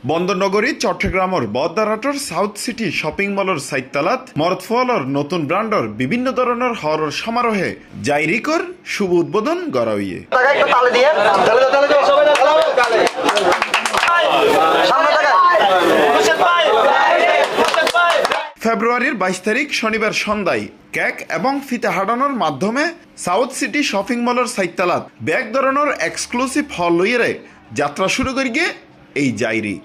বন্দরনগরী চট্টগ্রামের বদারাটর south city shopping মলের সাইততালাত মরতফলর নতুন ব্র্যান্ডর বিভিন্ন ধরনের হরর সমারোহে জাইরিকর শুভ উদ্বোধন করা হইয়ে ফেব্রুয়ারির 22 তারিখ শনিবার সন্ধ্যায় কেক এবং ফিতা হাঁটানোর মাধ্যমে সাউথ সিটি শপিং মলের সাইততালাত ব্যাগ ধরনের এক্সক্লুসিভ হল লইয়ে যাত্রা শুরু করি গিয়ে এই জাইরিক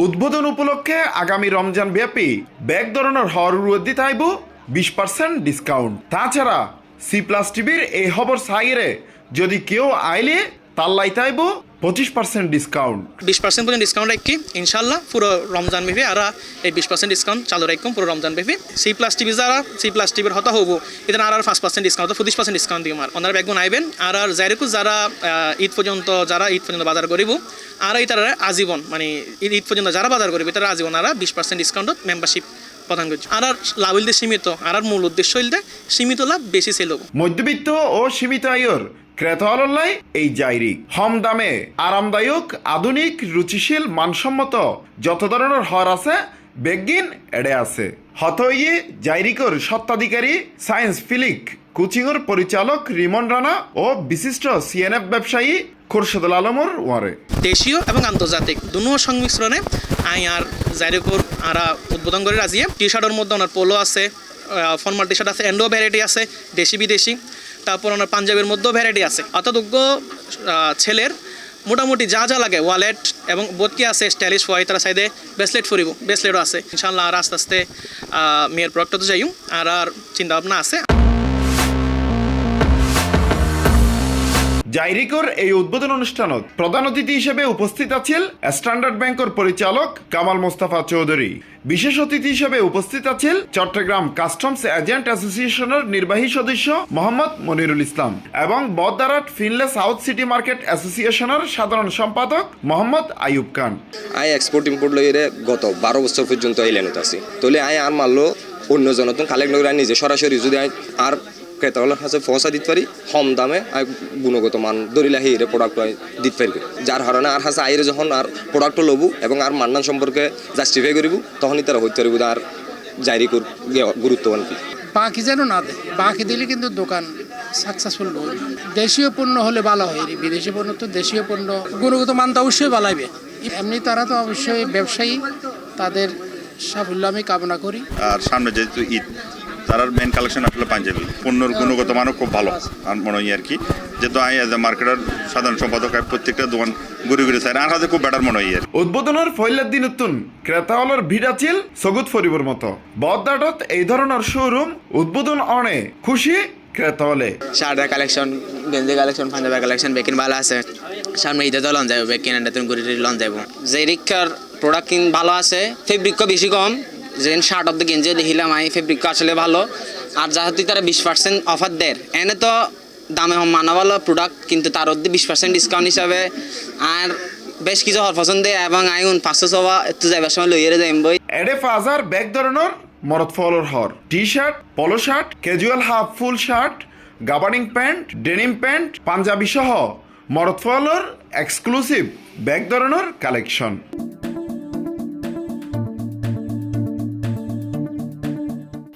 উদ্বোধন উপলক্ষে আগামী রমজান ব্যাপী ব্যাগ ধরনের হরর দিতে আইব 20% ডিসকাউন্ট। তাছাড়া C+ টিভির এই খবর সাইরে যদি কেউ আইলে তার লাইতে আইব 25% ডিসকাউন্ট। 20% পর্যন্ত ডিসকাউন্ট রাখি ইনশাল্লাহ পুরো রমজান ব্যাপী আর এই 20% ডিসকাউন্ট চালু রাখুন পুরো রমজান ব্যাপী। C+ টিভি যারা C+ টিভির হতা হবো এদের আর 5% ডিসকাউন্ট 25% ডিসকাউন্ট দিয়ে ওনারা ব্যাগুন আইবেন আর জাইরিকু যারা ঈদ পর্যন্ত বাজার করিব আর এই তারা আজীবন মানে ঈদ পর্যন্ত যারা বাজার করিবে তারা আজীবন আর 20% ডিসকাউন্টত মেম্বারশিপ প্রদান করছে আর লাভ হইলে সীমিত আর মূল উদ্দেশ্য হইলে সীমিত লাভ বেশি সেল হবো। মধ্যবিত্ত ও সীমিত আয়র ক্রেতাওয়ালাই এই জাইরিক কম দামে আরামদায়ক আধুনিক রুচিশীল মানসম্মত যত ধরনের হর আছে বেগিন এড়ে আছে হতইয়ে জাইরিকর স্বত্বাধিকারী সায়েন্স ফিলিক কোচিংয়ের পরিচালক রিমন রানা ও বিশিষ্ট CNF ব্যবসায়ী খোরশেদুল আলমর ওয়ারে দেশীয় এবং আন্তর্জাতিক দুনো সংমিশ্রণে আই আর জাইরিকর আরা উদ্বোধন করে রাজিয়ে টি শার্টের মধ্যে ওনার পোলো আছে ফর্মাল টি শার্ট আছে এন্ডো ভ্যারাইটি আছে দেশি বিদেশি তারপর ওনার পাঞ্জাবের মধ্যেও ভ্যারাইটি আছে অর্থাৎ ছেলের মোটামুটি যা যা লাগে ওয়ালেট এবং বোধকি আছে স্টাইলিশ হয় তারা সাইডে ব্রেসলেট ফুরিব ব্রেসলেটও আছে ইনশাল্লাহ আর আস্তে আস্তে মেয়ের প্রোডাক্টও তো যাইও আর চিন্তা ভাবনা আছে। জাইরিকর এই উদ্বোধন অনুষ্ঠানত প্রধান অতিথি হিসেবে উপস্থিত আছেন স্ট্যান্ডার্ড ব্যাংকের পরিচালক কামাল মোস্তফা চৌধুরী। বিশেষ অতিথি হিসেবে উপস্থিত আছেন চট্টগ্রাম কাস্টমস এজেন্ট অ্যাসোসিয়েশনের নির্বাহী সদস্য মোহাম্মদ মনিরুল ইসলাম এবং বদারাট ফিনলে সাউথ সিটি মার্কেট অ্যাসোসিয়েশনের সাধারণ সম্পাদক Mohammad Ayub Khan. I export import লইরে গত 12 বছর পর্যন্ত এই লাইনত আছি তলে আই আর মারলো অন্য জনতন কালেক্ট করে নিজে সরাসরি যদি আর ক্রেতাগুলোর কাছে পৌঁছা দিতে পারি কম দামে গুণগত মান দরিলাহি এর প্রোডাক্ট দিতে পারি যার কারণে আর কাছে আইরে যখন আর প্রোডাক্ট লবু এবং আর মান্নান সম্পর্কে জাস্টিফাই করিব তখনই তারা হইতে পারব আর জাইরিকর গুরুত্ববান কি বাকি যেন না দেয় বাকি দিলে কিন্তু দোকান সাকসেসফুল হবে। দেশীয় পণ্য হলে ভালো হয় বিদেশি পণ্য তো দেশীয় পণ্য গুণগত মান তো অবশ্যই ভালাইবে এমনি তারা তো অবশ্যই ব্যবসায়ী তাদের সাফল্য আমি কামনা করি। আর সামনে যেহেতু ঈদ তার মেন কালেকশন আসলে পাঞ্জাবি পণ্যর গুণগত মানও খুব ভালো আর মনে হয় আর কি যেহেতু আই এজ এ মার্কেটার সাধারণ সম্পাদক প্রত্যেকটা দোকান ঘুরে ঘুরে চাই আর হাতে খুব বেটার মনে হয় আর উদ্বোধনের ফয়লার দিন উত্তুন ক্রেতাওয়ালার ভিড় আছিল সগুত ফরিবর মতো বদারাটত এই ধরনের শোরুম উদ্বোধন অনে খুশি ক্রেতাওয়ালে শার্টের কালেকশন গেঞ্জি কালেকশন পাঞ্জাবের কালেকশন বেকিন ভালো আছে সামনে ঈদে তো লন যাবো বেকিন তুমি ঘুরে লন যাবো জাইরিকর প্রোডাক্ট ভালো আছে ফেব্রিকও বেশি কম যেন শার্ট অফ দ্য গেঞ্জি দেখিলাম আমি ফেব্রিক আসলে ভালো আর যাহাতে তারা 20% অফার দেয় এনে তো দামে মানা ভালো প্রোডাক্ট কিন্তু তার মধ্যে 20% ডিসকাউন্ট হিসাবে আর বেশ কিছু হর পছন্দ এবং আইন 500 সবা একটু যাইবার সময় লইয়ে যাইম বই এডে ফাজার ব্যাগ ধরনের মরদ ফলর হর T shirt polo shirt casual half full shirt gabardine pant denim pant panjabi সহ মরদ ফলর এক্সক্লুসিভ ব্যাগ ধরনের collection.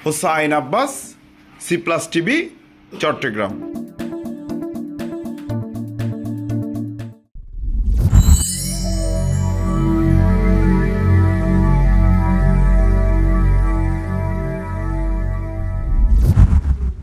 Hussain Abbas C+ TV Chittagong.